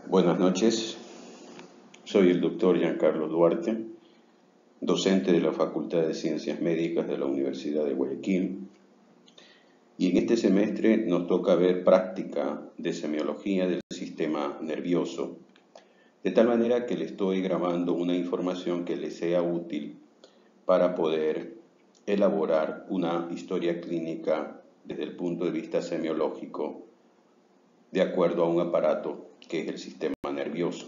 Buenas noches, soy el doctor Giancarlo Duarte, docente de la Facultad de Ciencias Médicas de la Universidad de Guayaquil, y en este semestre nos toca ver práctica de semiología del sistema nervioso, de tal manera que le estoy grabando una información que le sea útil para poder elaborar una historia clínica desde el punto de vista semiológico, de acuerdo a un aparato que es el sistema nervioso.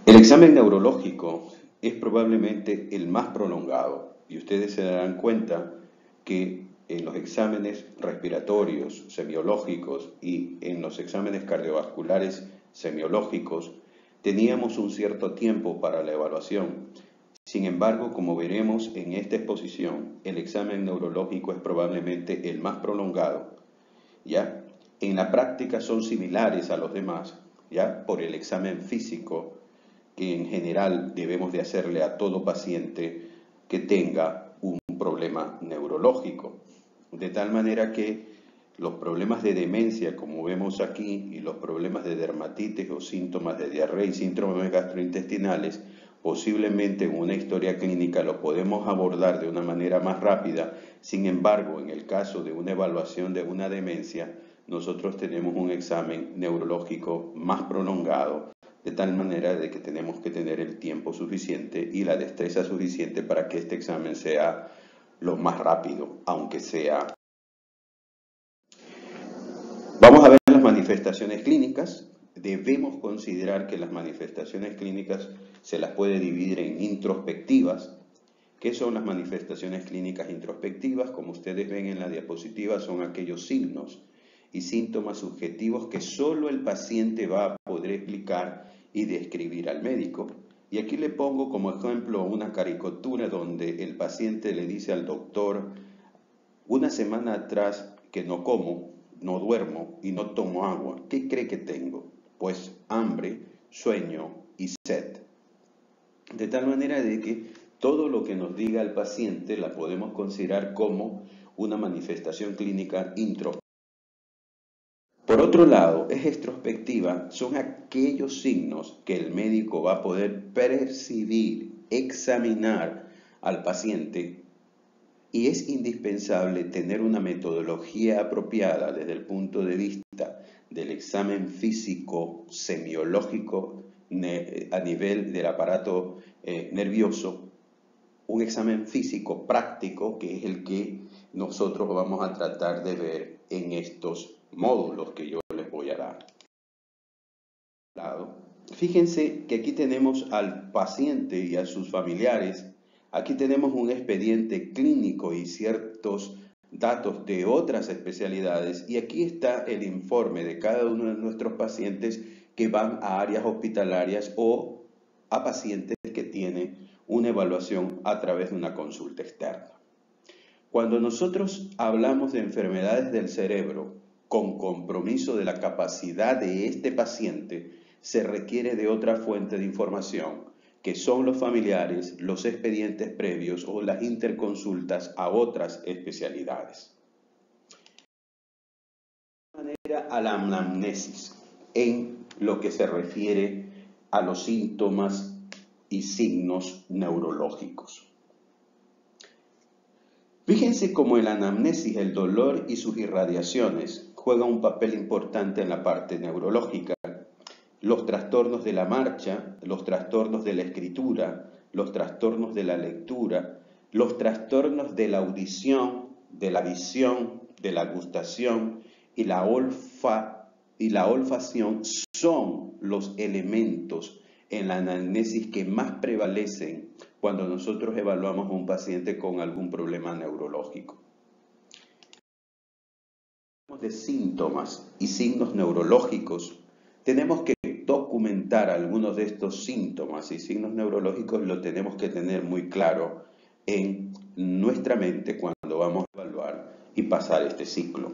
El examen neurológico es probablemente el más prolongado y ustedes se darán cuenta que en los exámenes respiratorios semiológicos y en los exámenes cardiovasculares semiológicos teníamos un cierto tiempo para la evaluación. Sin embargo, como veremos en esta exposición, el examen neurológico es probablemente el más prolongado, ¿ya? En la práctica son similares a los demás, ¿ya? Por el examen físico que en general debemos de hacerle a todo paciente que tenga un problema neurológico. De tal manera que los problemas de demencia, como vemos aquí, y los problemas de dermatitis o síntomas de diarrea y síndromes gastrointestinales, posiblemente en una historia clínica lo podemos abordar de una manera más rápida. Sin embargo, en el caso de una evaluación de una demencia, nosotros tenemos un examen neurológico más prolongado, de tal manera de que tenemos que tener el tiempo suficiente y la destreza suficiente para que este examen sea lo más rápido, aunque sea. Vamos a ver las manifestaciones clínicas. Debemos considerar que las manifestaciones clínicas se las puede dividir en introspectivas. ¿Qué son las manifestaciones clínicas introspectivas? Como ustedes ven en la diapositiva, son aquellos signos y síntomas subjetivos que solo el paciente va a poder explicar y describir al médico. Y aquí le pongo como ejemplo una caricatura donde el paciente le dice al doctor: una semana atrás que no como, no duermo y no tomo agua. ¿Qué cree que tengo? Pues hambre, sueño y sed. De tal manera de que todo lo que nos diga el paciente la podemos considerar como una manifestación clínica introspectiva. Por otro lado, es extrospectiva, son aquellos signos que el médico va a poder percibir, examinar al paciente, y es indispensable tener una metodología apropiada desde el punto de vista del examen físico semiológico a nivel del aparato nervioso, un examen físico práctico que es el que nosotros vamos a tratar de ver en estos módulos que yo les voy a dar. Fíjense que aquí tenemos al paciente y a sus familiares. Aquí tenemos un expediente clínico y ciertos datos de otras especialidades, y aquí está el informe de cada uno de nuestros pacientes que van a áreas hospitalarias o a pacientes que tienen una evaluación a través de una consulta externa. Cuando nosotros hablamos de enfermedades del cerebro con compromiso de la capacidad de este paciente, se requiere de otra fuente de información, que son los familiares, los expedientes previos o las interconsultas a otras especialidades. De manera a la anamnesis, en lo que se refiere a los síntomas y signos neurológicos. Fíjense cómo en la anamnesis el dolor y sus irradiaciones juegan un papel importante en la parte neurológica. Los trastornos de la marcha, los trastornos de la escritura, los trastornos de la lectura, los trastornos de la audición, de la visión, de la gustación y la olfacción son los elementos en la anamnesis que más prevalecen cuando nosotros evaluamos a un paciente con algún problema neurológico. De síntomas y signos neurológicos, tenemos que documentar algunos de estos síntomas y signos neurológicos, lo tenemos que tener muy claro en nuestra mente cuando vamos a evaluar y pasar este ciclo.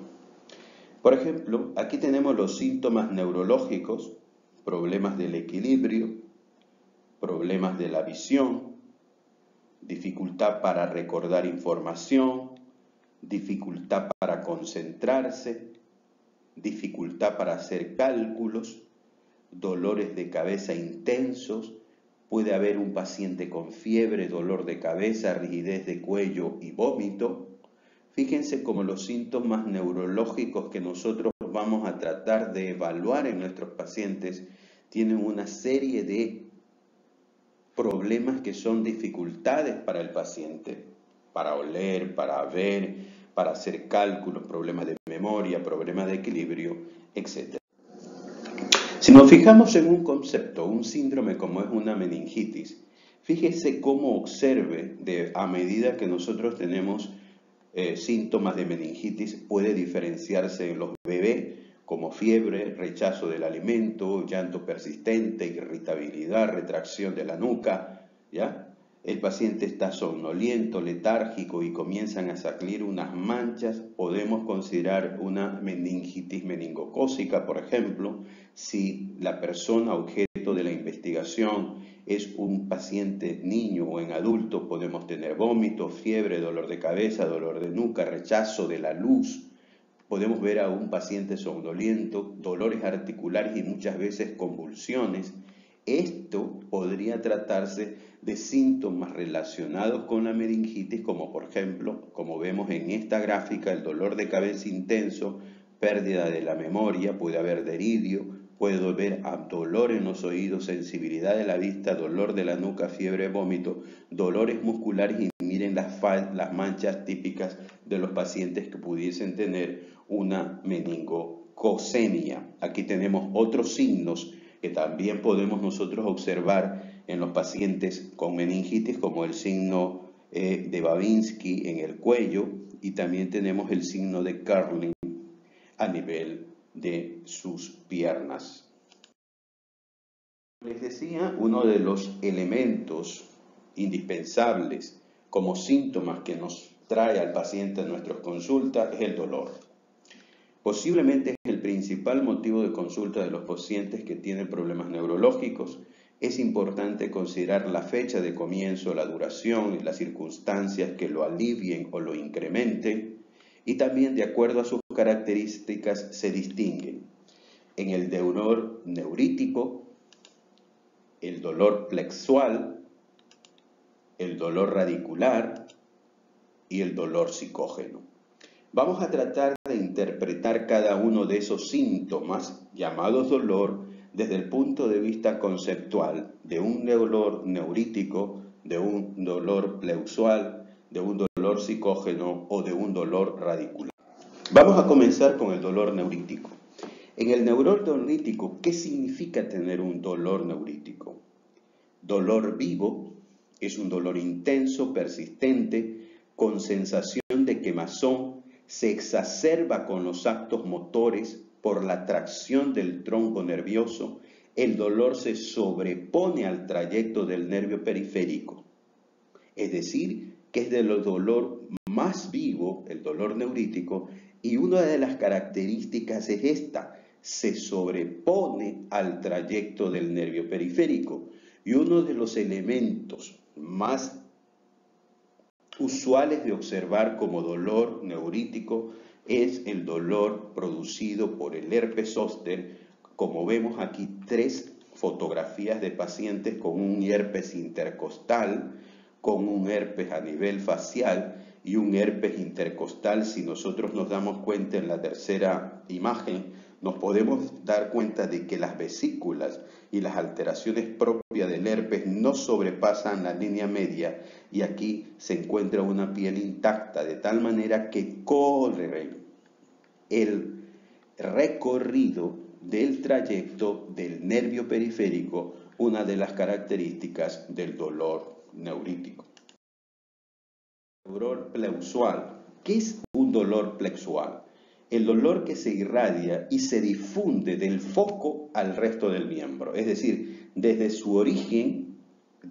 Por ejemplo, aquí tenemos los síntomas neurológicos: problemas del equilibrio, problemas de la visión, dificultad para recordar información, dificultad para concentrarse, dificultad para hacer cálculos, dolores de cabeza intensos, puede haber un paciente con fiebre, dolor de cabeza, rigidez de cuello y vómito. Fíjense cómo los síntomas neurológicos que nosotros vamos a tratar de evaluar en nuestros pacientes tienen una serie de problemas que son dificultades para el paciente, para oler, para ver, para hacer cálculos, problemas de memoria, problemas de equilibrio, etc. Si nos fijamos en un concepto, un síndrome como es una meningitis, fíjese cómo observe a medida que nosotros tenemos síntomas de meningitis, puede diferenciarse en los bebés como fiebre, rechazo del alimento, llanto persistente, irritabilidad, retracción de la nuca, ¿ya? El paciente está somnoliento, letárgico y comienzan a salir unas manchas. Podemos considerar una meningitis meningocócica, por ejemplo, si la persona objeto de la investigación es un paciente niño o en adulto, podemos tener vómitos, fiebre, dolor de cabeza, dolor de nuca, rechazo de la luz. Podemos ver a un paciente somnoliento, dolores articulares y muchas veces convulsiones. Esto podría tratarse de síntomas relacionados con la meningitis, como por ejemplo, como vemos en esta gráfica, el dolor de cabeza intenso, pérdida de la memoria, puede haber delirio, puede haber dolor en los oídos, sensibilidad de la vista, dolor de la nuca, fiebre, vómito, dolores musculares y miren las manchas típicas de los pacientes que pudiesen tener una meningococemia. Aquí tenemos otros signos que también podemos nosotros observar en los pacientes con meningitis, como el signo de Babinski en el cuello, y también tenemos el signo de Carling a nivel de sus piernas. Les decía, uno de los elementos indispensables como síntomas que nos trae al paciente a nuestras consultas es el dolor. Posiblemente es el principal motivo de consulta de los pacientes que tienen problemas neurológicos. Es importante considerar la fecha de comienzo, la duración y las circunstancias que lo alivien o lo incrementen, y también de acuerdo a sus características se distinguen en el dolor neurítico, el dolor plexual, el dolor radicular y el dolor psicógeno. Vamos a tratar de interpretar cada uno de esos síntomas llamados dolor desde el punto de vista conceptual de un dolor neurítico, de un dolor plexual, de un dolor psicógeno o de un dolor radicular. Vamos a comenzar con el dolor neurítico. En el dolor neurítico, ¿qué significa tener un dolor neurítico? Dolor vivo es un dolor intenso, persistente, con sensación de quemazón, se exacerba con los actos motores por la tracción del tronco nervioso, el dolor se sobrepone al trayecto del nervio periférico. Es decir, que es del dolor más vivo, el dolor neurítico, y una de las características es esta, se sobrepone al trayecto del nervio periférico. Y uno de los elementos más usuales de observar como dolor neurítico es el dolor producido por el herpes zóster. Como vemos aquí, 3 fotografías de pacientes con un herpes intercostal, con un herpes a nivel facial y un herpes intercostal. Si nosotros nos damos cuenta en la tercera imagen, nos podemos dar cuenta de que las vesículas y las alteraciones propias del herpes no sobrepasan la línea media y aquí se encuentra una piel intacta, de tal manera que corre el recorrido del trayecto del nervio periférico, una de las características del dolor neurítico. Dolor plexual. ¿Qué es un dolor plexual? El dolor que se irradia y se difunde del foco al resto del miembro, es decir, desde su origen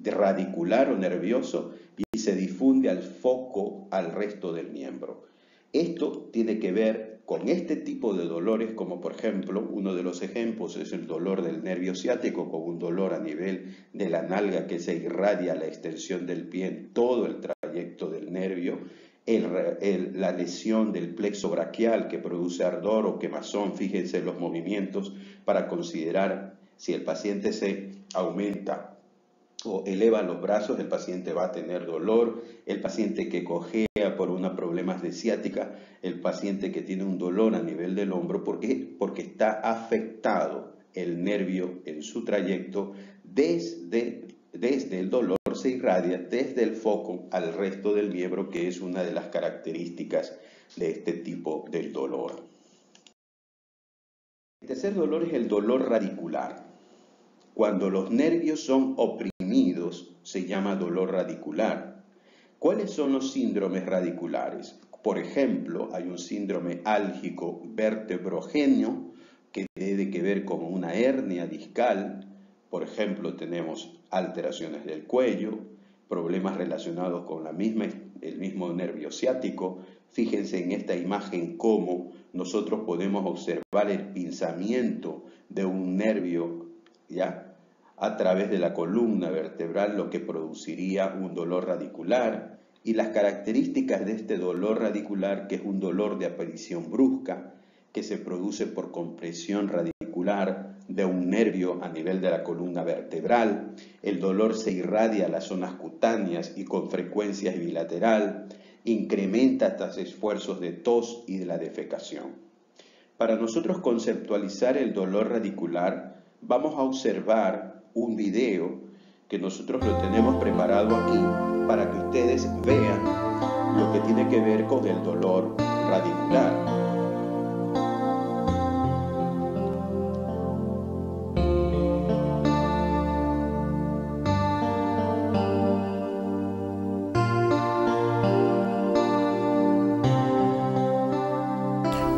radicular o nervioso y se difunde al foco al resto del miembro. Esto tiene que ver con este tipo de dolores, como por ejemplo, uno de los ejemplos es el dolor del nervio ciático, con un dolor a nivel de la nalga que se irradia a la extensión del pie en todo el trayecto del nervio. la lesión del plexo braquial que produce ardor o quemazón. Fíjense los movimientos para considerar si el paciente se aumenta o eleva los brazos, el paciente va a tener dolor. El paciente que cojea por problemas de ciática, el paciente que tiene un dolor a nivel del hombro, ¿por qué? Porque está afectado el nervio en su trayecto desde el dolor, se irradia desde el foco al resto del miembro, que es una de las características de este tipo de dolor. El tercer dolor es el dolor radicular. Cuando los nervios son oprimidos, se llama dolor radicular. ¿Cuáles son los síndromes radiculares? Por ejemplo, hay un síndrome álgico vertebrogéneo que tiene que ver con una hernia discal. Por ejemplo, tenemos alteraciones del cuello, problemas relacionados con el mismo nervio ciático. Fíjense en esta imagen cómo nosotros podemos observar el pinzamiento de un nervio, ¿ya?, a través de la columna vertebral, lo que produciría un dolor radicular, y las características de este dolor radicular, que es un dolor de aparición brusca, que se produce por compresión radicular de un nervio a nivel de la columna vertebral. El dolor se irradia a las zonas cutáneas y con frecuencia es bilateral, incrementa estos esfuerzos de tos y de la defecación. Para nosotros conceptualizar el dolor radicular, vamos a observar un video que nosotros lo tenemos preparado aquí para que ustedes vean lo que tiene que ver con el dolor radicular.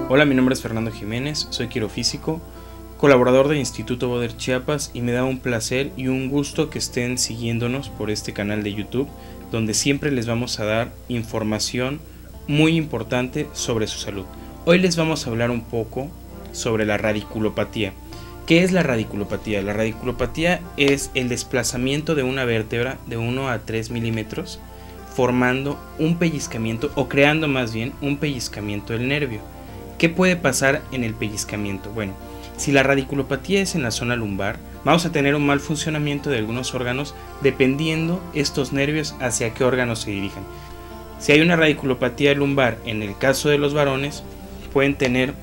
Hola, mi nombre es Fernando Jiménez, soy quirofísico, colaborador del Instituto Boder Chiapas, y me da un placer y un gusto que estén siguiéndonos por este canal de YouTube, donde siempre les vamos a dar información muy importante sobre su salud. Hoy les vamos a hablar un poco sobre la radiculopatía. ¿Qué es la radiculopatía? La radiculopatía es el desplazamiento de una vértebra de 1 a 3 milímetros, formando un pellizcamiento, o creando más bien un pellizcamiento del nervio. ¿Qué puede pasar en el pellizcamiento? Bueno, si la radiculopatía es en la zona lumbar, vamos a tener un mal funcionamiento de algunos órganos dependiendo estos nervios hacia qué órganos se dirijan. Si hay una radiculopatía lumbar, en el caso de los varones, pueden tener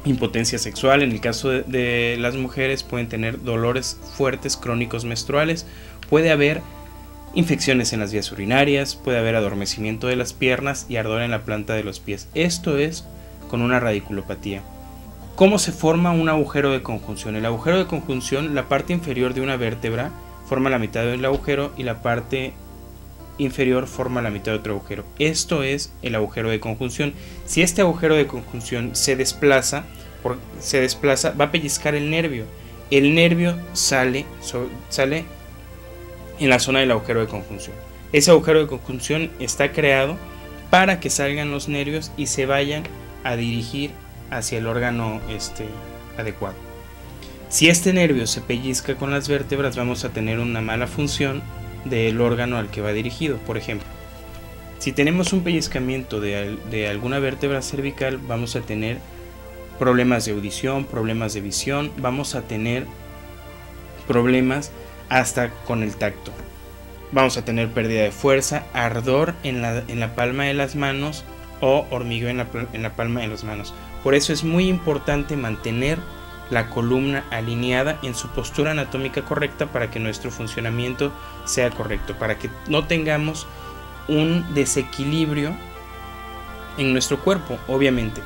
impotencia sexual. En el caso de las mujeres, pueden tener dolores fuertes crónicos menstruales. Puede haber infecciones en las vías urinarias, puede haber adormecimiento de las piernas y ardor en la planta de los pies. Esto es con una radiculopatía. ¿Cómo se forma un agujero de conjunción? El agujero de conjunción, la parte inferior de una vértebra forma la mitad del agujero y la parte inferior forma la mitad de otro agujero. Esto es el agujero de conjunción. Si este agujero de conjunción se desplaza, va a pellizcar el nervio. El nervio sale en la zona del agujero de conjunción. Ese agujero de conjunción está creado para que salgan los nervios y se vayan a dirigir hacia el órgano adecuado. Si este nervio se pellizca con las vértebras, vamos a tener una mala función del órgano al que va dirigido. Por ejemplo, si tenemos un pellizcamiento de alguna vértebra cervical, vamos a tener problemas de audición, problemas de visión, vamos a tener problemas hasta con el tacto. Vamos a tener pérdida de fuerza, ardor en la palma de las manos o hormigueo en la palma de las manos. Por eso es muy importante mantener la columna alineada en su postura anatómica correcta para que nuestro funcionamiento sea correcto, para que no tengamos un desequilibrio en nuestro cuerpo. Obviamente,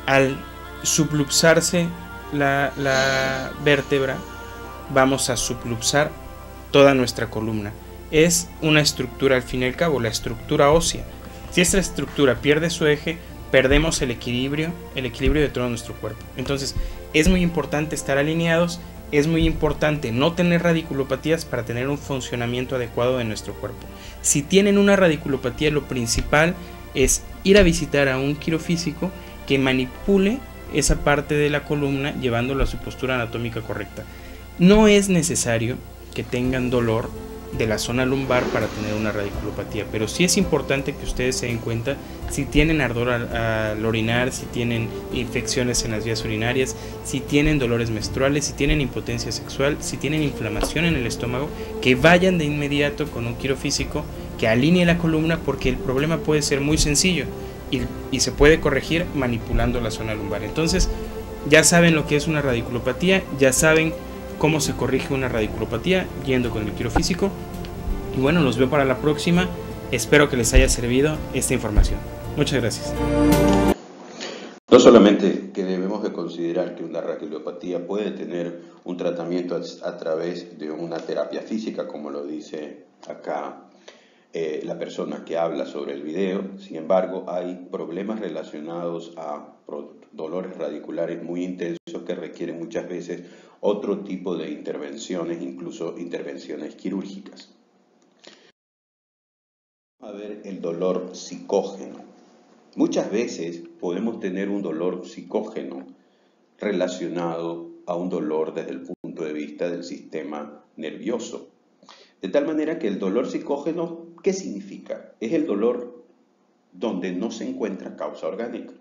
al subluxarse la vértebra, vamos a subluxar toda nuestra columna. Es una estructura, al fin y al cabo, la estructura ósea. Si esta estructura pierde su eje, perdemos el equilibrio de todo nuestro cuerpo. Entonces es muy importante estar alineados, es muy importante no tener radiculopatías para tener un funcionamiento adecuado de nuestro cuerpo. Si tienen una radiculopatía, lo principal es ir a visitar a un quirofísico que manipule esa parte de la columna llevándolo a su postura anatómica correcta. No es necesario que tengan dolor de la zona lumbar para tener una radiculopatía, pero sí es importante que ustedes se den cuenta si tienen ardor al orinar, si tienen infecciones en las vías urinarias, si tienen dolores menstruales, si tienen impotencia sexual, si tienen inflamación en el estómago, que vayan de inmediato con un quirofísico que alinee la columna, porque el problema puede ser muy sencillo y se puede corregir manipulando la zona lumbar. Entonces ya saben lo que es una radiculopatía, ya saben cómo se corrige una radiculopatía yendo con el quirofísico. Y bueno, los veo para la próxima. Espero que les haya servido esta información. Muchas gracias. No solamente que debemos de considerar que una radiculopatía puede tener un tratamiento a través de una terapia física, como lo dice acá la persona que habla sobre el video. Sin embargo, hay problemas relacionados a dolores radiculares muy intensos que requieren muchas veces otro tipo de intervenciones, incluso intervenciones quirúrgicas. Vamos a ver el dolor psicógeno. Muchas veces podemos tener un dolor psicógeno relacionado a un dolor desde el punto de vista del sistema nervioso. De tal manera que el dolor psicógeno, ¿qué significa? Es el dolor donde no se encuentra causa orgánica.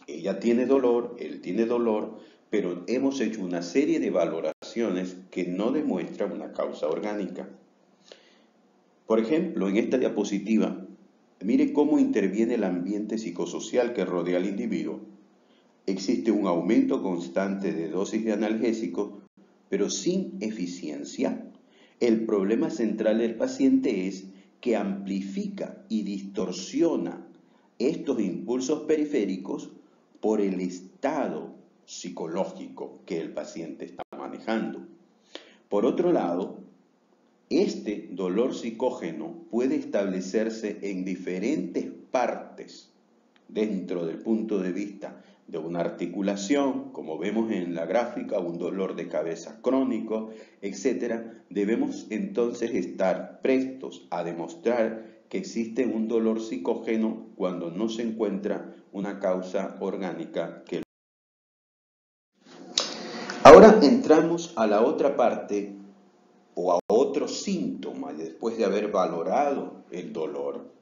Ella tiene dolor, él tiene dolor, pero hemos hecho una serie de valoraciones que no demuestran una causa orgánica. Por ejemplo, en esta diapositiva, mire cómo interviene el ambiente psicosocial que rodea al individuo. Existe un aumento constante de dosis de analgésicos, pero sin eficiencia. El problema central del paciente es que amplifica y distorsiona estos impulsos periféricos por el estado psicológico que el paciente está manejando. Por otro lado, este dolor psicógeno puede establecerse en diferentes partes dentro del punto de vista de una articulación, como vemos en la gráfica, un dolor de cabeza crónico, etc. Debemos entonces estar prestos a demostrar que existe un dolor psicógeno cuando no se encuentra una causa orgánica que... Ahora entramos a la otra parte o a otro síntoma después de haber valorado el dolor,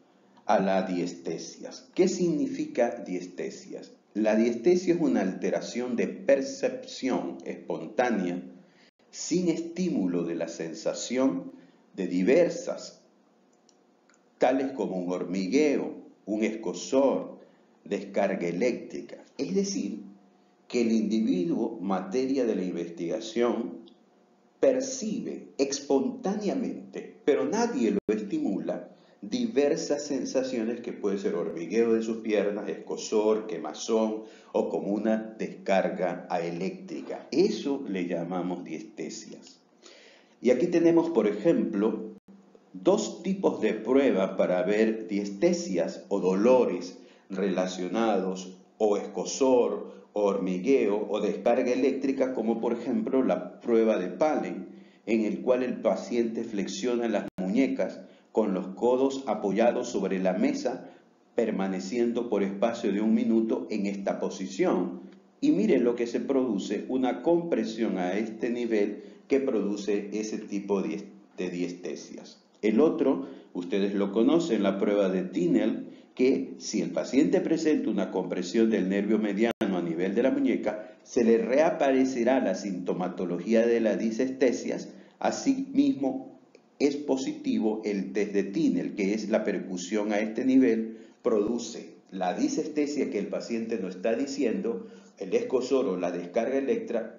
a la diestesias. ¿Qué significa diestesias? La diestesia es una alteración de percepción espontánea sin estímulo de la sensación de diversas, tales como un hormigueo, un escozor, descarga eléctrica. Es decir, que el individuo, materia de la investigación, percibe espontáneamente, pero nadie lo estimula, diversas sensaciones que puede ser hormigueo de sus piernas, escozor, quemazón o como una descarga eléctrica. Eso le llamamos diestesias. Y aquí tenemos, por ejemplo, dos tipos de pruebas para ver diestesias o dolores relacionados o escozor, o hormigueo o descarga eléctrica, como por ejemplo la prueba de Palen, en el cual el paciente flexiona las muñecas con los codos apoyados sobre la mesa, permaneciendo por espacio de 1 minuto en esta posición. Y miren lo que se produce, una compresión a este nivel que produce ese tipo de diestesias. El otro, ustedes lo conocen, la prueba de Tinel, que si el paciente presenta una compresión del nervio mediano a nivel de la muñeca, se le reaparecerá la sintomatología de las diestesias. Asimismo, es positivo el test de Tinel, que es la percusión a este nivel, produce la disestesia que el paciente no está diciendo, el escozor o la descarga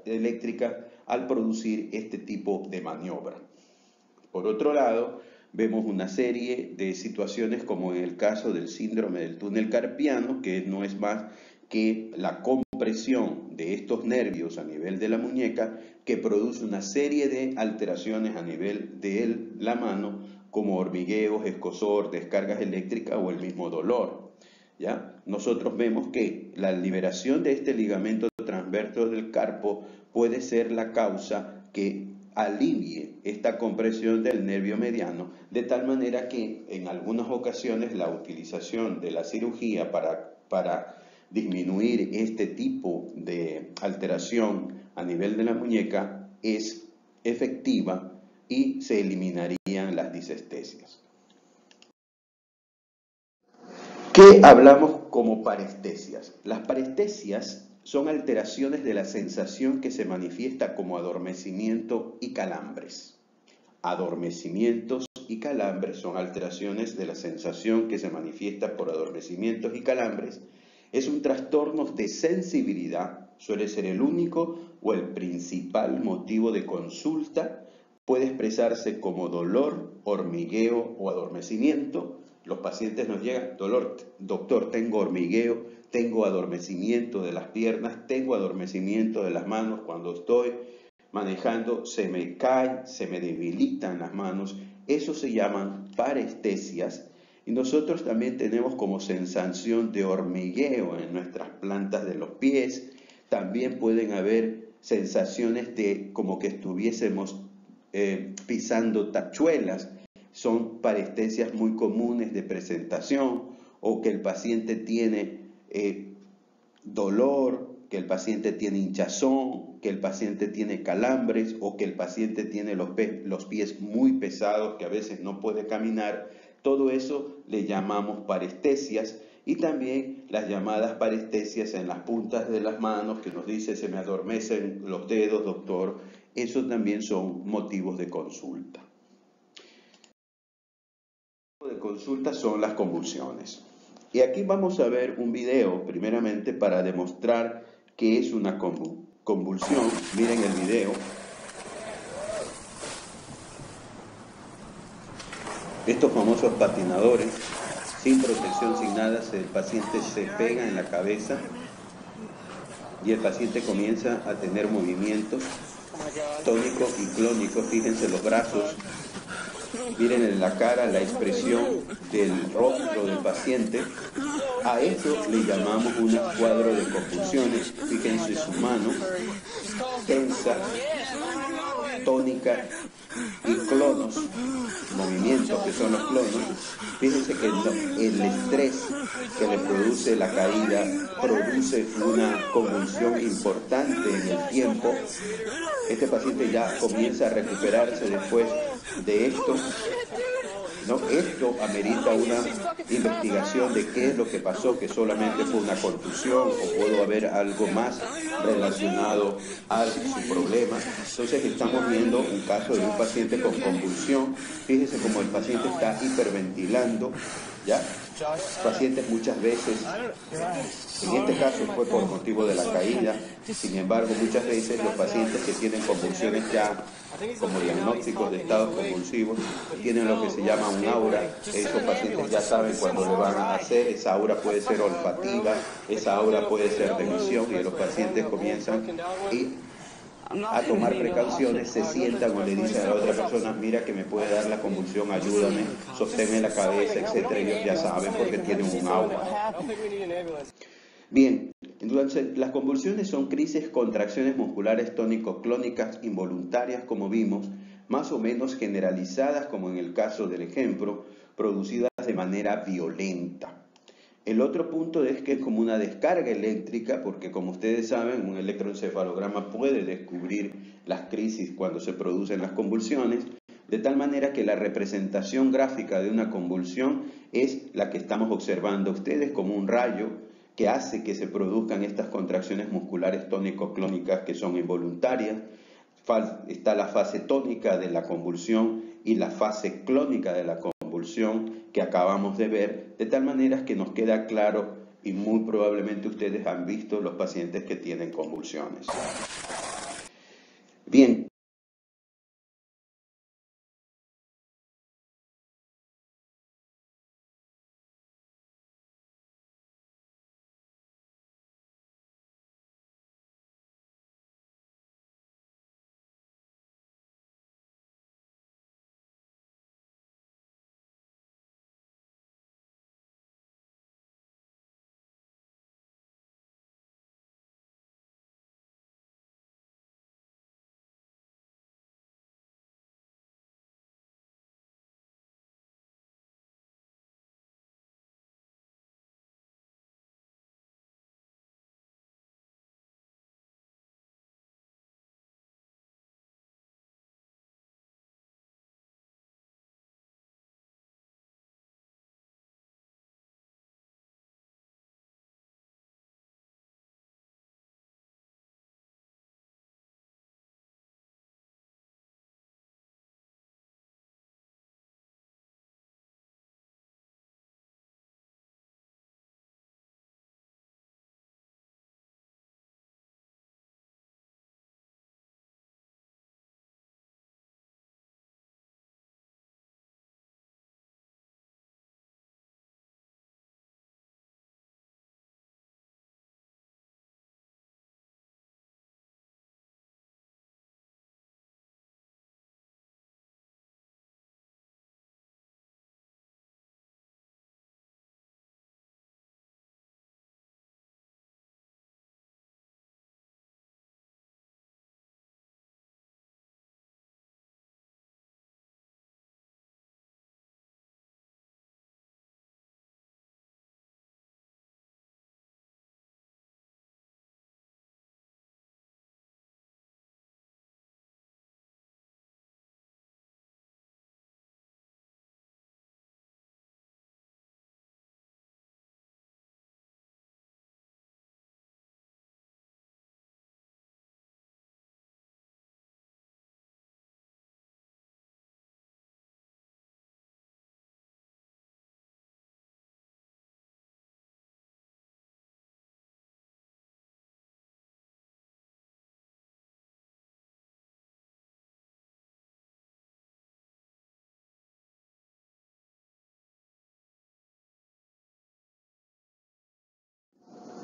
eléctrica al producir este tipo de maniobra. Por otro lado, vemos una serie de situaciones como en el caso del síndrome del túnel carpiano, que no es más que la compresión de estos nervios a nivel de la muñeca que produce una serie de alteraciones a nivel de la mano, como hormigueos, escozor, descargas eléctricas o el mismo dolor. ¿Ya? Nosotros vemos que la liberación de este ligamento transverso del carpo puede ser la causa que alivie esta compresión del nervio mediano, de tal manera que en algunas ocasiones la utilización de la cirugía para disminuir este tipo de alteración a nivel de la muñeca es efectiva y se eliminarían las disestesias. ¿Qué hablamos como parestesias? Las parestesias son alteraciones de la sensación que se manifiesta como adormecimiento y calambres. Adormecimientos y calambres son alteraciones de la sensación que se manifiesta por adormecimientos y calambres. Es un trastorno de sensibilidad, suele ser el único o el principal motivo de consulta. Puede expresarse como dolor, hormigueo o adormecimiento. Los pacientes nos llegan, doctor, tengo hormigueo, tengo adormecimiento de las piernas, tengo adormecimiento de las manos cuando estoy manejando, se me caen, se me debilitan las manos. Eso se llaman parestesias. Y nosotros también tenemos como sensación de hormigueo en nuestras plantas de los pies. También pueden haber sensaciones de como que estuviésemos pisando tachuelas. Son parestesias muy comunes de presentación, o que el paciente tiene dolor, que el paciente tiene hinchazón, que el paciente tiene calambres, o que el paciente tiene los pies muy pesados, que a veces no puede caminar. Todo eso le llamamos parestesias. Y también las llamadas parestesias en las puntas de las manos, que nos dice se me adormecen los dedos, doctor. Eso también son motivos de consulta. De consulta son las convulsiones. Y aquí vamos a ver un video, primeramente, para demostrar qué es una convulsión. Miren el video. Estos famosos patinadores, sin protección, sin nada, el paciente se pega en la cabeza y el paciente comienza a tener movimientos tónicos y clónicos. Fíjense los brazos. Miren en la cara la expresión del rostro del paciente. A esto le llamamos un cuadro de convulsiones. Fíjense su mano tensa, tónica y clonos, movimientos que son los clonos. Fíjense que el estrés que le produce la caída produce una convulsión importante en el tiempo. Este paciente ya comienza a recuperarse después de esto. ¿No? Esto amerita una investigación de qué es lo que pasó, que solamente fue una contusión o pudo haber algo más relacionado a su problema. Entonces estamos viendo un caso de un paciente con convulsión. Fíjese cómo el paciente está hiperventilando, ¿ya? Pacientes muchas veces, en este caso fue por motivo de la caída. Sin embargo, muchas veces los pacientes que tienen convulsiones ya como diagnósticos de estados convulsivos tienen lo que se llama un aura. Esos pacientes ya saben cuando le van a hacer. Esa aura puede ser olfativa, esa aura puede ser de visión, y los pacientes comienzan a tomar precauciones, se sientan o le dicen a la otra persona, mira que me puede dar la convulsión, ayúdame, sosténme la cabeza, etc. Ellos ya saben porque tienen un aura. Bien, entonces las convulsiones son crisis, contracciones musculares tónico-clónicas involuntarias, como vimos, más o menos generalizadas, como en el caso del ejemplo, producidas de manera violenta. El otro punto es que es como una descarga eléctrica, porque como ustedes saben, un electroencefalograma puede descubrir las crisis cuando se producen las convulsiones, de tal manera que la representación gráfica de una convulsión es la que estamos observando ustedes, como un rayo que hace que se produzcan estas contracciones musculares tónico-clónicas que son involuntarias. Está la fase tónica de la convulsión y la fase clónica de la convulsión que acabamos de ver, de tal manera que nos queda claro, y muy probablemente ustedes han visto los pacientes que tienen convulsiones. Bien.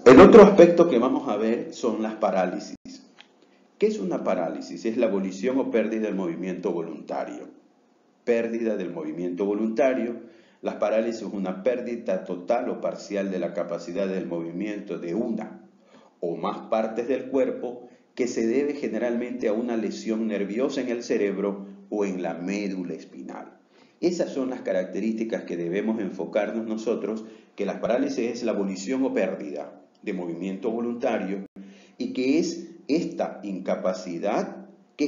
El otro aspecto que vamos a ver son las parálisis. ¿Qué es una parálisis? Es la abolición o pérdida del movimiento voluntario. Pérdida del movimiento voluntario. Las parálisis es una pérdida total o parcial de la capacidad del movimiento de una o más partes del cuerpo que se debe generalmente a una lesión nerviosa en el cerebro o en la médula espinal. Esas son las características que debemos enfocarnos nosotros, que la parálisis es la abolición o pérdida de movimiento voluntario y que es esta incapacidad que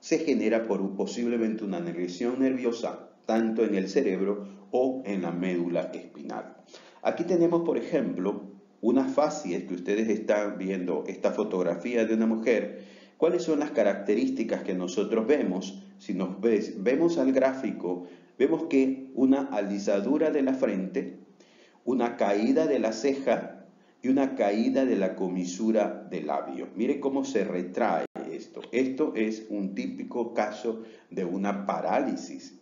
se genera por posiblemente una lesión nerviosa tanto en el cerebro o en la médula espinal. Aquí tenemos, por ejemplo, unas facies que ustedes están viendo, esta fotografía de una mujer. ¿Cuáles son las características que nosotros vemos? Si nos vemos al gráfico, vemos que una alisadura de la frente, una caída de la ceja y una caída de la comisura del labio. Mire cómo se retrae esto. Esto es un típico caso de una parálisis,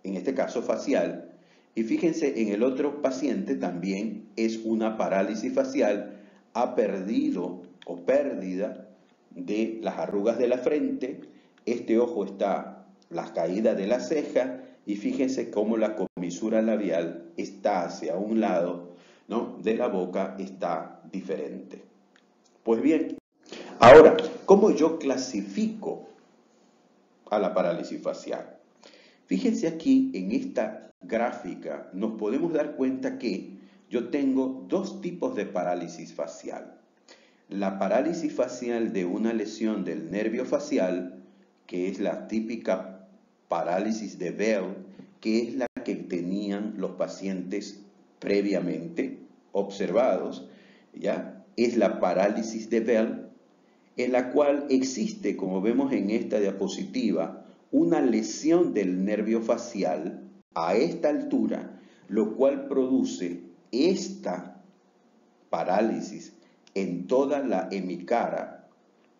en este caso facial. Y fíjense, en el otro paciente también es una parálisis facial, ha perdido o pérdida de las arrugas de la frente, este ojo está la caída de la ceja y fíjense cómo la comisura labial está hacia un lado, ¿no?, de la boca, está diferente. Pues bien, ahora, ¿cómo yo clasifico a la parálisis facial? Fíjense aquí en esta gráfica, nos podemos dar cuenta que yo tengo dos tipos de parálisis facial. La parálisis facial de una lesión del nervio facial, que es la típica parálisis de Bell, que es la que tenían los pacientes previamente observados, ¿ya? Es la parálisis de Bell, en la cual existe, como vemos en esta diapositiva, una lesión del nervio facial a esta altura, lo cual produce esta parálisis en toda la hemicara,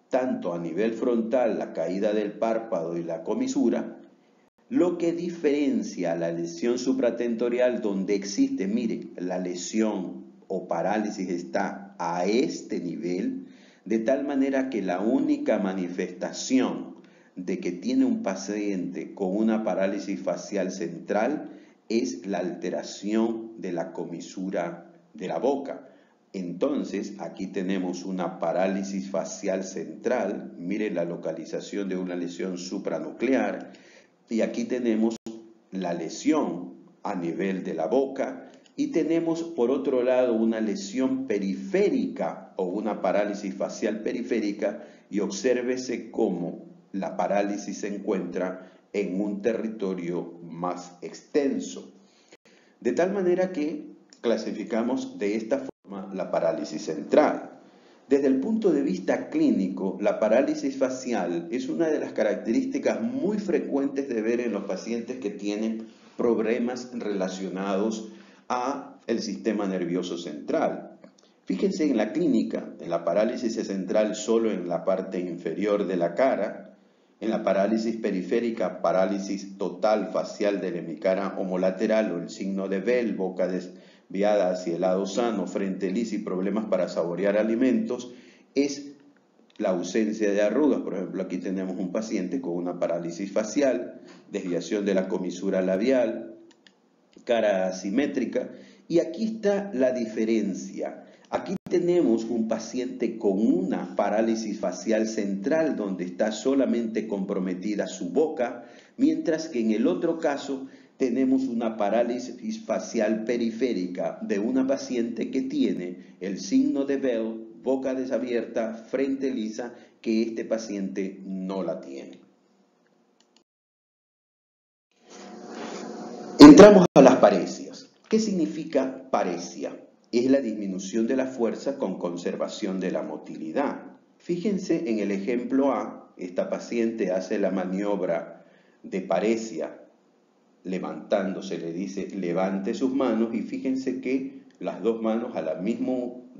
tanto a nivel frontal, la caída del párpado y la comisura, lo que diferencia la lesión supratentorial donde existe, mire, la lesión o parálisis está a este nivel, de tal manera que la única manifestación de que tiene un paciente con una parálisis facial central es la alteración de la comisura de la boca. Entonces, aquí tenemos una parálisis facial central, mire la localización de una lesión supranuclear, y aquí tenemos la lesión a nivel de la boca, y tenemos por otro lado una lesión periférica o una parálisis facial periférica, y obsérvese cómo la parálisis se encuentra en un territorio más extenso. De tal manera que clasificamos de esta forma la parálisis central. Desde el punto de vista clínico, la parálisis facial es una de las características muy frecuentes de ver en los pacientes que tienen problemas relacionados a el sistema nervioso central. Fíjense en la clínica, en la parálisis central solo en la parte inferior de la cara, en la parálisis periférica, parálisis total facial de la hemicara homolateral o el signo de Bell, boca desviada hacia el lado sano, frente lisa y problemas para saborear alimentos, es la ausencia de arrugas. Por ejemplo, aquí tenemos un paciente con una parálisis facial, desviación de la comisura labial, cara asimétrica, y aquí está la diferencia. Aquí tenemos un paciente con una parálisis facial central donde está solamente comprometida su boca, mientras que en el otro caso tenemos una parálisis facial periférica de una paciente que tiene el signo de Bell, boca desabierta, frente lisa, que este paciente no la tiene. Entramos a las paresias. ¿Qué significa paresia? Es la disminución de la fuerza con conservación de la motilidad. Fíjense en el ejemplo A, esta paciente hace la maniobra de paresia levantándose, le dice levante sus manos, y fíjense que las dos manos al mismo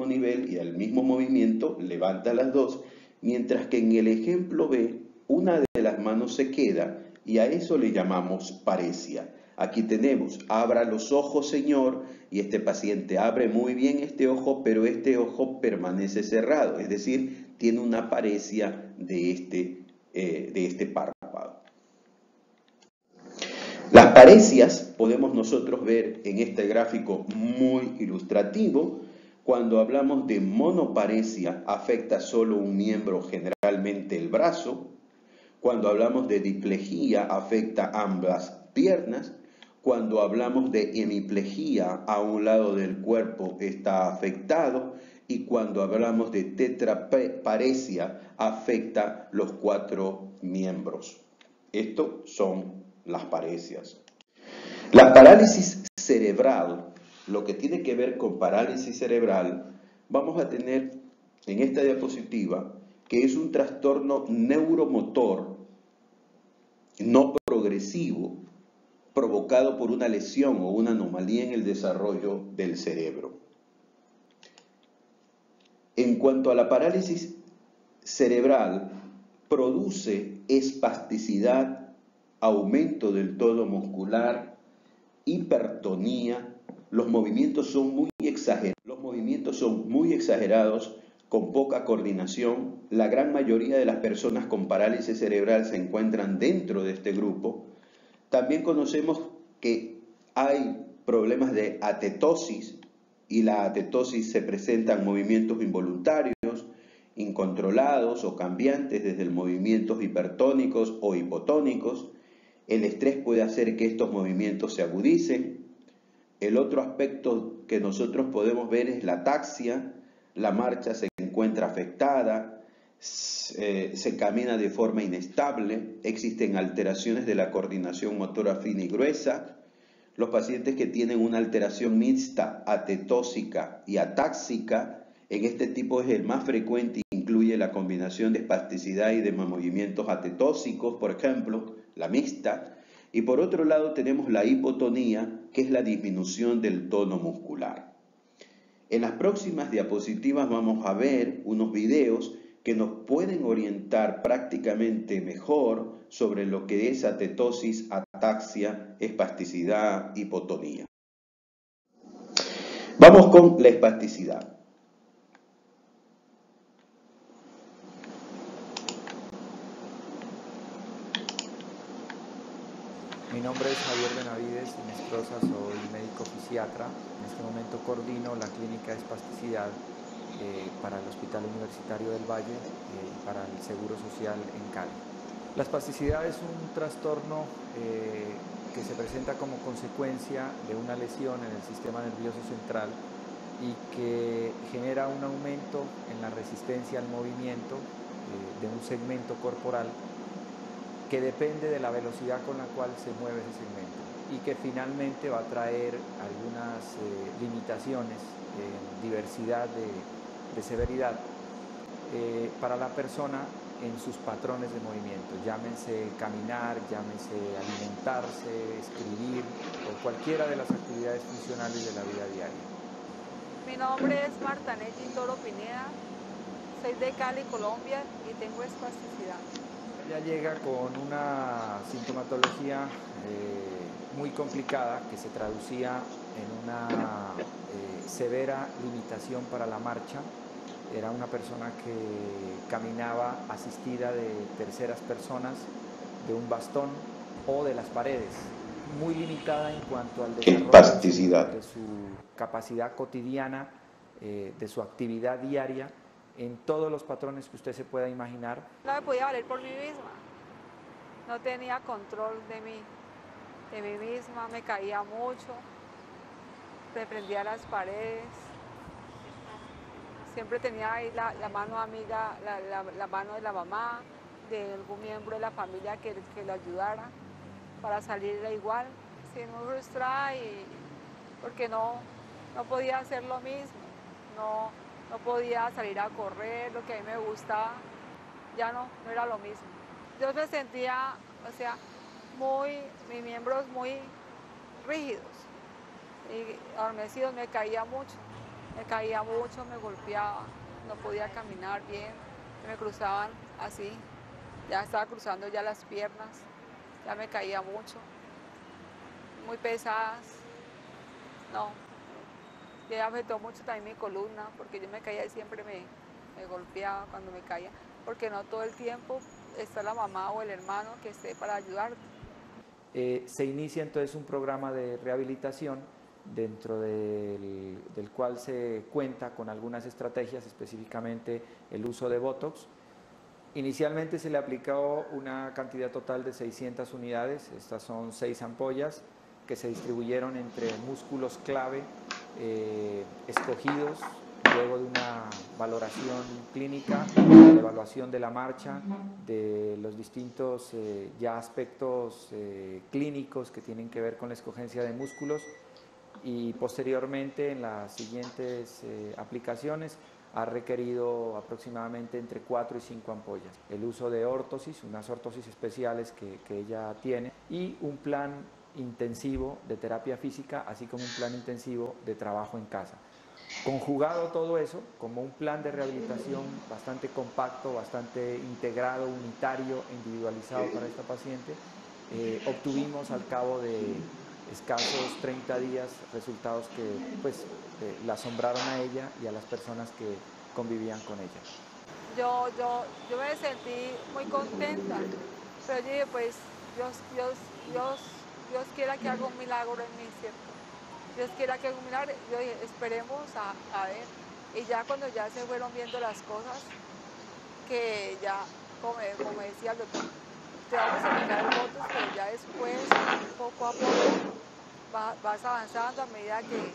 nivel y al mismo movimiento levanta las dos, mientras que en el ejemplo B una de las manos se queda, y a eso le llamamos paresia. Aquí tenemos, abra los ojos, Señor, y este paciente abre muy bien este ojo, pero este ojo permanece cerrado, es decir, tiene una paresia de este párpado. Las paresias podemos nosotros ver en este gráfico muy ilustrativo. Cuando hablamos de monoparesia, afecta solo un miembro, generalmente el brazo. Cuando hablamos de diplejía, afecta ambas piernas. Cuando hablamos de hemiplegia, a un lado del cuerpo está afectado. Y cuando hablamos de tetraparesia, afecta los 4 miembros. Estos son las paresias. La parálisis cerebral, lo que tiene que ver con parálisis cerebral, vamos a tener en esta diapositiva que es un trastorno neuromotor no progresivo provocado por una lesión o una anomalía en el desarrollo del cerebro. En cuanto a la parálisis cerebral, produce espasticidad, aumento del tono muscular, hipertonía. Los movimientos son muy exagerados, con poca coordinación. La gran mayoría de las personas con parálisis cerebral se encuentran dentro de este grupo. También conocemos que hay problemas de atetosis, y la atetosis se presenta en movimientos involuntarios, incontrolados o cambiantes, desde movimientos hipertónicos o hipotónicos. El estrés puede hacer que estos movimientos se agudicen. El otro aspecto que nosotros podemos ver es la ataxia. La marcha se encuentra afectada, se camina de forma inestable, existen alteraciones de la coordinación motora fina y gruesa. Los pacientes que tienen una alteración mixta, atetósica y atáxica, en este tipo es el más frecuente, incluye la combinación de espasticidad y de movimientos atetósicos, por ejemplo, la mixta. Y por otro lado tenemos la hipotonía, que es la disminución del tono muscular. En las próximas diapositivas vamos a ver unos videos que nos pueden orientar prácticamente mejor sobre lo que es atetosis, ataxia, espasticidad, hipotonía. Vamos con la espasticidad. Mi nombre es Javier Benavides Inestrosa, soy médico fisiatra. En este momento coordino la clínica de espasticidad para el Hospital Universitario del Valle y para el Seguro Social en Cali. La espasticidad es un trastorno que se presenta como consecuencia de una lesión en el sistema nervioso central y que genera un aumento en la resistencia al movimiento de un segmento corporal que depende de la velocidad con la cual se mueve ese segmento y que finalmente va a traer algunas limitaciones en diversidad de severidad para la persona en sus patrones de movimiento, llámense caminar, llámense alimentarse, escribir o cualquiera de las actividades funcionales de la vida diaria. Mi nombre es Marta Nelly Toro Pineda, soy de Cali, Colombia y tengo espasticidad. Ella llega con una sintomatología muy complicada que se traducía en una severa limitación para la marcha. Era una persona que caminaba asistida de terceras personas, de un bastón o de las paredes, muy limitada en cuanto al desarrollo de su capacidad cotidiana, de su actividad diaria, en todos los patrones que usted se pueda imaginar. No me podía valer por mí misma, no tenía control de mí misma, me caía mucho, me prendía a las paredes, siempre tenía ahí la mano amiga, la mano de la mamá, de algún miembro de la familia que lo ayudara para salir igual. Sí, muy frustrada y porque no podía hacer lo mismo, no podía salir a correr, lo que a mí me gustaba, ya no era lo mismo. Yo me sentía, mis miembros muy rígidos y adormecidos, me caía mucho, me golpeaba, no podía caminar bien, me cruzaban así, ya estaba cruzando ya las piernas, ya me caía mucho muy pesadas. No. Y afectó mucho también mi columna, porque yo me caía y siempre me golpeaba cuando me caía, porque no todo el tiempo está la mamá o el hermano que esté para ayudarte. Se inicia entonces un programa de rehabilitación dentro del cual se cuenta con algunas estrategias, específicamente el uso de Botox. Inicialmente se le aplicó una cantidad total de 600 unidades, estas son 6 ampollas que se distribuyeron entre músculos clave escogidos luego de una valoración clínica, de la evaluación de la marcha, de los distintos ya aspectos clínicos que tienen que ver con la escogencia de músculos, y posteriormente en las siguientes aplicaciones ha requerido aproximadamente entre 4 y 5 ampollas. El uso de órtosis, unas órtosis especiales que ella tiene, y un plan intensivo de terapia física, así como un plan intensivo de trabajo en casa. Conjugado todo eso como un plan de rehabilitación bastante compacto, bastante integrado, unitario, individualizado para esta paciente, obtuvimos al cabo de escasos 30 días resultados que pues, la asombraron a ella y a las personas que convivían con ella. Yo me sentí muy contenta, pero yo dije, pues Dios quiera que haga un milagro en mí, ¿cierto? Dios quiera que haga un milagro. Yo dije, esperemos a ver. Y ya cuando ya se fueron viendo las cosas, que ya, como decía el doctor, te vamos a aplicar el Botox, pero ya después, poco a poco, vas avanzando a medida que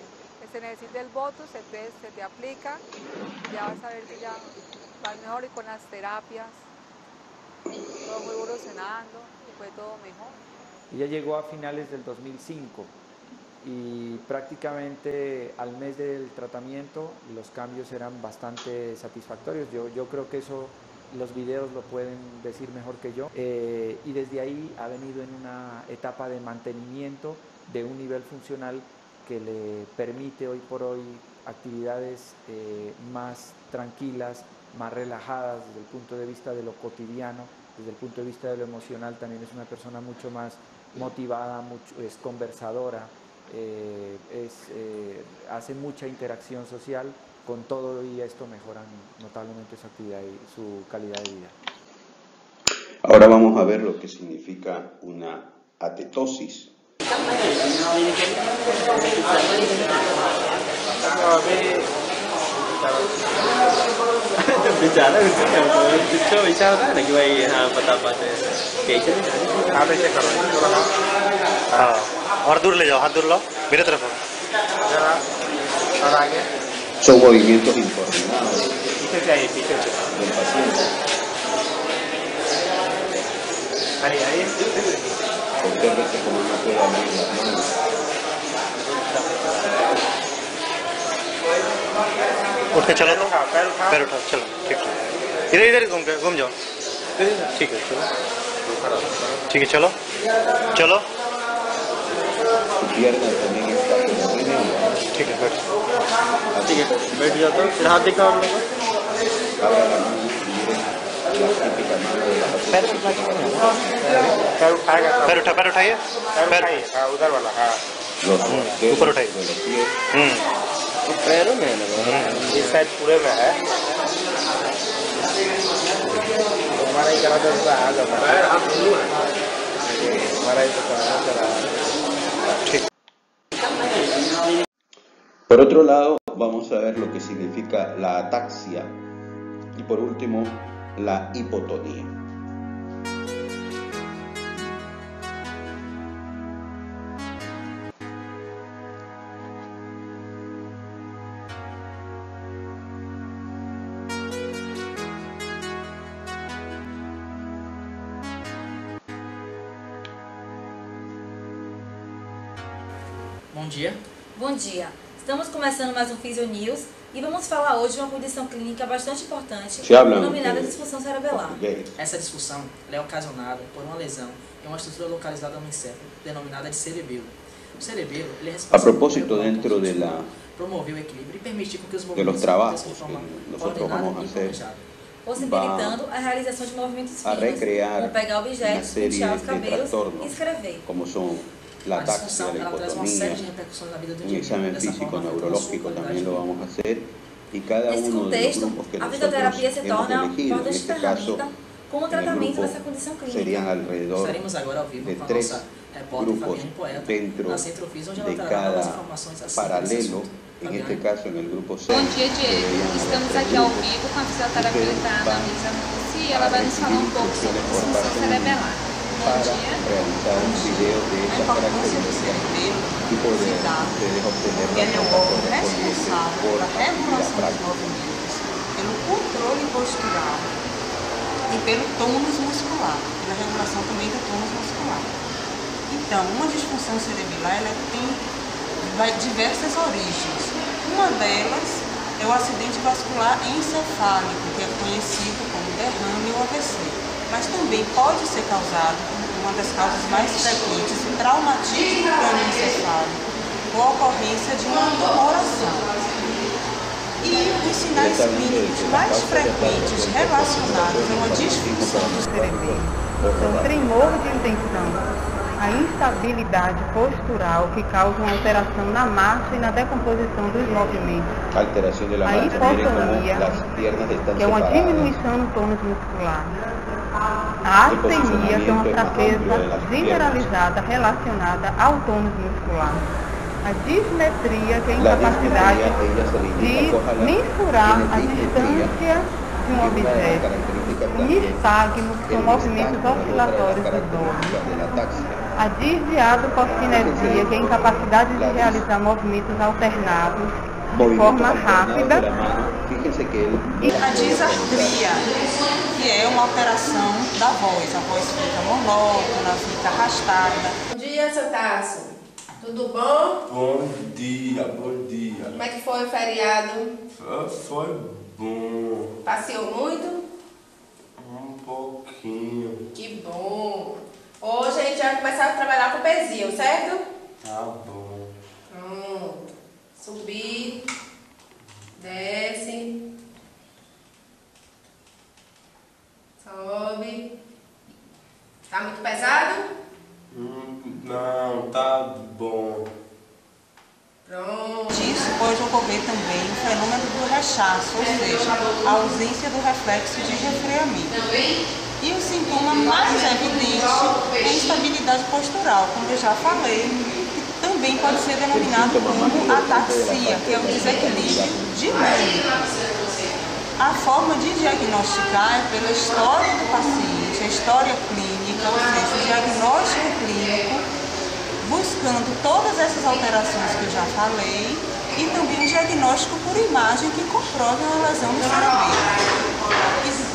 se necesite el Botox, entonces se te aplica, y ya vas a ver que ya vas mejor, y con las terapias, todo fue evolucionando y fue todo mejor. Ella llegó a finales del 2005 y prácticamente al mes del tratamiento los cambios eran bastante satisfactorios. Yo creo que eso los videos lo pueden decir mejor que yo, y desde ahí ha venido en una etapa de mantenimiento de un nivel funcional que le permite hoy por hoy actividades más tranquilas, más relajadas desde el punto de vista de lo cotidiano, desde el punto de vista de lo emocional. También es una persona mucho más motivada, es conversadora, hace mucha interacción social. Con todo y esto mejoran notablemente su actividad y su calidad de vida. Ahora vamos a ver lo que significa una atetosis. और दूर ले जाओ, हाथ दूर लाओ, मेरे तरफ Son movimientos incoordinados del paciente. Obsérvese cómo no puede abrir las manos. उठ के चलो, पैर उठाओ, चलो, ठीक है, इधर इधर घूम जाओ, ठीक है, चलो, ठीक है, चलो, चलो, Pierna también está como ठीक है, बैठ, ठीक है, बैठ जाओ, तो फिर हाथ दिखाओ आप लोगों को, पैर उठाइए, उधर वाला, हाँ, ऊपर उठाइए, पैरों में इस साइड पूरे में है, हमारा ही करा तो हमारा ही तो करा। Por otro lado, vamos a ver lo que significa la ataxia y por último, la hipotonía. Bom dia. Bom dia. Estamos começando mais um Physio News e vamos falar hoje de uma condição clínica bastante importante, denominada disfunção cerebelar. Essa disfunção é ocasionada por uma lesão em uma estrutura localizada no encéfalo, denominada de cerebelo. O cerebelo ele é responsável por promover o equilíbrio e permitir que os movimentos aconteçam de forma ordenada e planejada, possibilitando a realização de movimentos finos, como pegar objetos, pentear os cabelos e escrever. Como son la ataxia, la hipotonía, un examen físico neurológico también lo vamos a hacer, y cada uno de los grupos que nosotros hemos elegido, en este caso, en el grupo serían alrededor de 3 grupos dentro de cada paralelo. En este caso, en el grupo C. Bom dia, Diego. Estamos aqui ao vivo com a fisioterapeuta Ana Luísa Mussi e ela vai nos falar um pouco sobre disfunção cerebelar. Bom dia. Realizar un video de esas características y poder ustedes obtener la nota correspondiente por actividad práctica. Pelo controle postural e pelo tônus muscular, pela regulação também do tônus muscular. Então, uma disfunção cerebelar ela tem diversas origens. Uma delas é o acidente vascular encefálico, que é conhecido como derrame ou AVC, mas também pode ser causado, uma das causas mais frequentes, o traumatismo crânioencefálico ou a ocorrência de uma tumoração. E os sinais clínicos mais frequentes relacionados a uma disfunção do cerebelo são tremor de intenção, a instabilidade postural que causa uma alteração na marcha e na decomposição dos movimentos, a hipotonia, que é uma diminuição no tônus muscular, a astenia, que é uma fraqueza generalizada relacionada ao tônus muscular, a dismetria, que é a incapacidade de mensurar a distância de um objeto, e espasmos, que são movimentos oscilatórios dos órgãos. A disdiadopoxinesia, que é a incapacidade de realizar movimentos alternados de forma rápida. E a disartria, que é uma alteração da voz. A voz fica monótona, fica arrastada. Bom dia, seu Tasso. Tudo bom? Bom dia, bom dia. Como é que foi o feriado? Foi bom. Passeou muito? Um pouquinho. Que bom. Hoje a gente vai começar a trabalhar com o pezinho, certo? Tá bom. Pronto. Subir. Desce. Sobe. Tá muito pesado? Não, tá bom. Pronto. Disso pode ocorrer também o fenômeno do rechaço, ou seja, a ausência do reflexo de refreamento. E o sintoma mais evidente é a instabilidade postural, como eu já falei, que também pode ser denominado como ataxia, que é o desequilíbrio dinâmico. A forma de diagnosticar é pela história do paciente, a história clínica, ou seja, o diagnóstico clínico, buscando todas essas alterações que eu já falei, e também o diagnóstico por imagem que comprove uma lesão no cerebelo.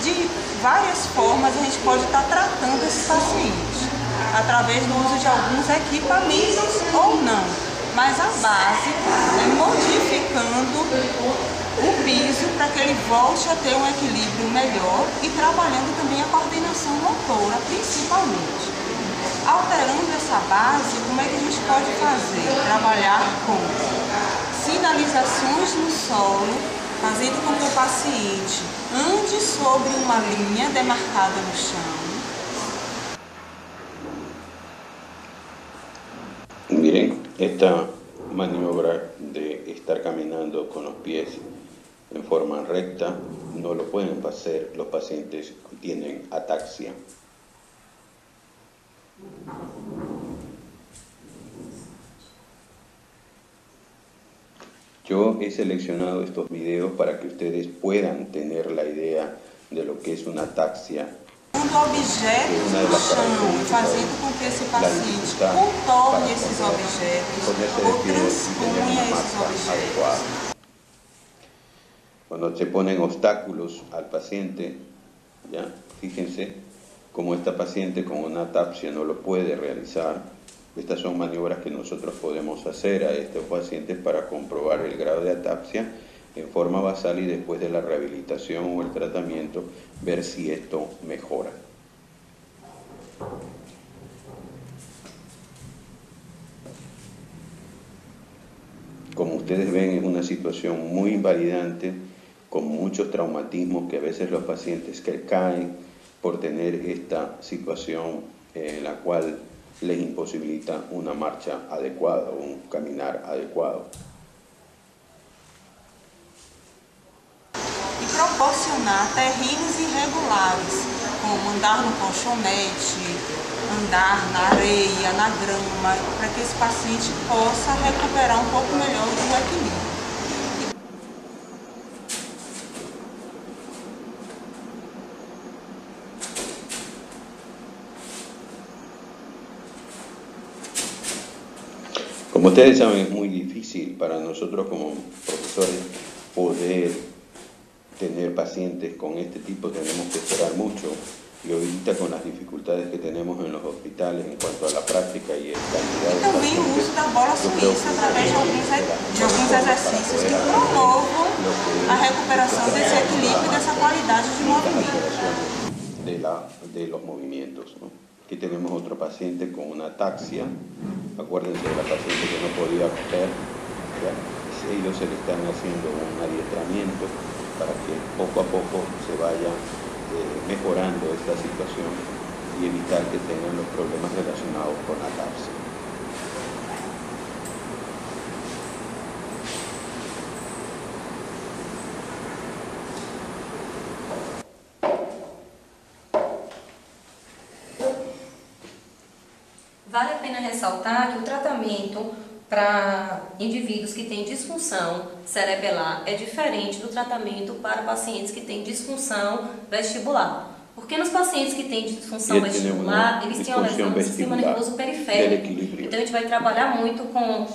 De várias formas a gente pode estar tratando esse paciente, através do uso de alguns equipamentos ou não, mas a base é modificando o piso para que ele volte a ter um equilíbrio melhor e trabalhando também a coordenação motora, principalmente. Alterando essa base, como é que a gente pode fazer? Trabalhar com sinalizações no solo, fazendo com que o paciente ande sobre uma linha demarcada no chão. Miren, esta maniobra de estar caminando con los pies en forma recta no lo pueden hacer los pacientes que tienen ataxia. Yo he seleccionado estos videos para que ustedes puedan tener la idea de lo que es una ataxia. Objetos no chão, fazendo com que esse paciente contorne esses objetos ou transponha esses objetos. Cuando se ponen obstáculos al paciente, ¿ya? Fíjense cómo esta paciente con una ataxia no lo puede realizar. Estas son maniobras que nosotros podemos hacer a estos pacientes para comprobar el grado de ataxia en forma basal y después de la rehabilitación o el tratamiento ver si esto mejora. Como ustedes ven, es una situación muy invalidante, con muchos traumatismos que a veces los pacientes que caen por tener esta situación en la cual les imposibilita una marcha adecuada o un caminar adecuado. E proporcionar terrenos irregulares, como andar no colchonete, andar na areia, na grama, para que esse paciente possa recuperar um pouco melhor do equilíbrio. Como ustedes saben, es muy difícil para nosotros como profesores poder tener pacientes con este tipo, tenemos que esperar mucho, y ahorita con las dificultades que tenemos en los hospitales en cuanto a la práctica y cantidad de também o uso da bola suíça através de alguns exercícios que promovam a recuperação desse equilíbrio e dessa qualidade de movimento. De los movimientos, ¿no? Aquí tenemos otro paciente con una ataxia. Acuérdense de la paciente que no podía coger. Ellos se le están haciendo un adiestramiento para que poco a poco se vaya mejorando esta situación y evitar que tengan los problemas relacionados con la ataxia. Vale a pena ressaltar que o tratamento para indivíduos que têm disfunção cerebelar é diferente do tratamento para pacientes que têm disfunção vestibular. Porque nos pacientes que têm disfunção vestibular, eles têm uma lesão do sistema nervoso periférico. Então a gente vai trabalhar muito com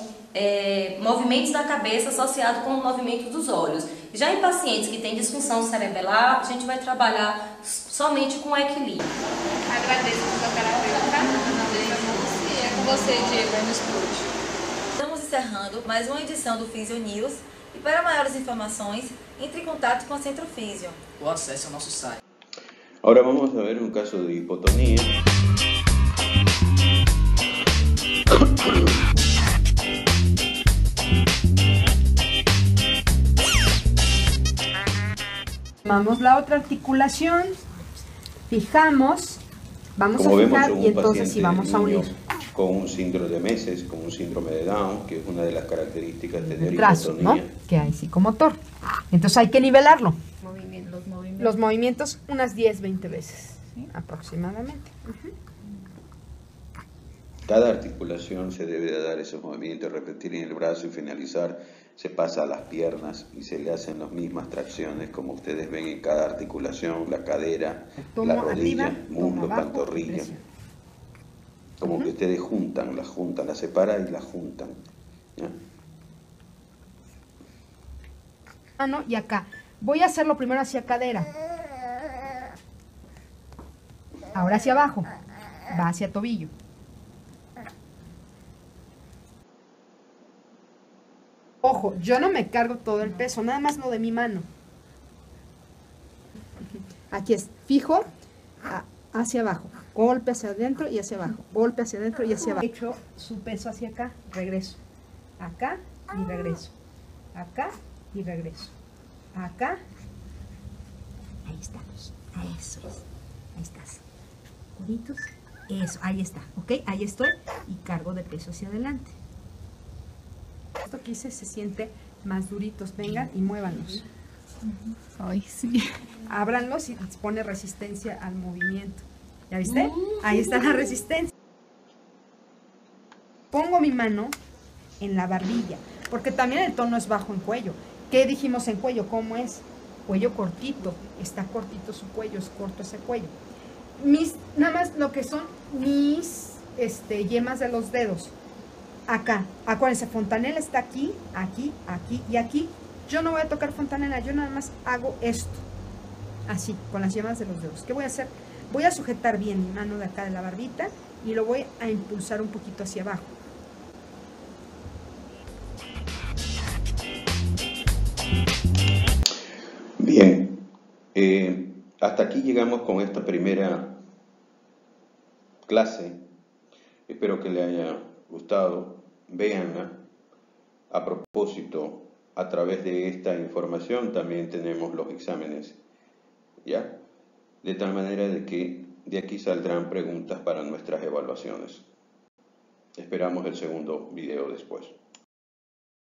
movimentos da cabeça associados com o movimento dos olhos. Já em pacientes que têm disfunção cerebelar, a gente vai trabalhar somente com o equilíbrio. Agradeço a sua terapeuta. É com você, Diego, aí no estúdio. Estamos encerrando mais uma edição do Physio News e para maiores informações, entre em contato com a Centro Physio. Ou acesse ao nosso site. Ahora vamos a ver un caso de hipotonía. Tomamos la otra articulación, fijamos, vamos a fijar y entonces sí vamos a unir. Con un síndrome de Meses, con un síndrome de Down, que es una de las características de tener brazo, hipotonía. ¿no? Que hay psicomotor. Entonces hay que nivelarlo. Los movimientos unas 10-20 veces, ¿sí? Aproximadamente. Cada articulación se debe de dar esos movimientos, repetir en el brazo y finalizar, se pasa a las piernas y se le hacen las mismas tracciones, como ustedes ven en cada articulación, la cadera, la rodilla, arriba, muslo, abajo, pantorrilla. Presión. Como que ustedes juntan, las separan y las juntan. ¿Ya? Mano y acá. Voy a hacerlo primero hacia cadera. Ahora hacia abajo. Va hacia tobillo. Ojo, yo no me cargo todo el peso, nada más lo de mi mano. Aquí es, fijo, hacia abajo. Golpe hacia adentro y hacia abajo. Golpe hacia adentro y hacia abajo. Echo su peso hacia acá, regreso. Acá y regreso. Acá y regreso. Acá. Ahí estamos. Eso es. Ahí estás. Coditos. Eso, ahí está. ¿Ok? Ahí estoy y cargo de peso hacia adelante. Esto que hice se siente más duritos. Vengan y muévanlos. Ay, sí. Ábranlos y les pone resistencia al movimiento. ¿Ya viste? Ahí está la resistencia. Pongo mi mano en la barbilla, porque también el tono es bajo en cuello. ¿Qué dijimos en cuello? ¿Cómo es? Cuello cortito. Está cortito su cuello, es corto ese cuello. Nada más lo que son mis yemas de los dedos. Acá. Acuérdense, fontanela está aquí, aquí, aquí y aquí. Yo no voy a tocar fontanela, yo nada más hago esto. Así, con las yemas de los dedos. ¿Qué voy a hacer? Voy a sujetar bien mi mano de acá de la barbita y lo voy a impulsar un poquito hacia abajo. Bien, hasta aquí llegamos con esta primera clase. Espero que les haya gustado. Véanla. A propósito, a través de esta información también tenemos los exámenes, ¿ya? De tal manera de que de aquí saldrán preguntas para nuestras evaluaciones. Esperamos el segundo video después.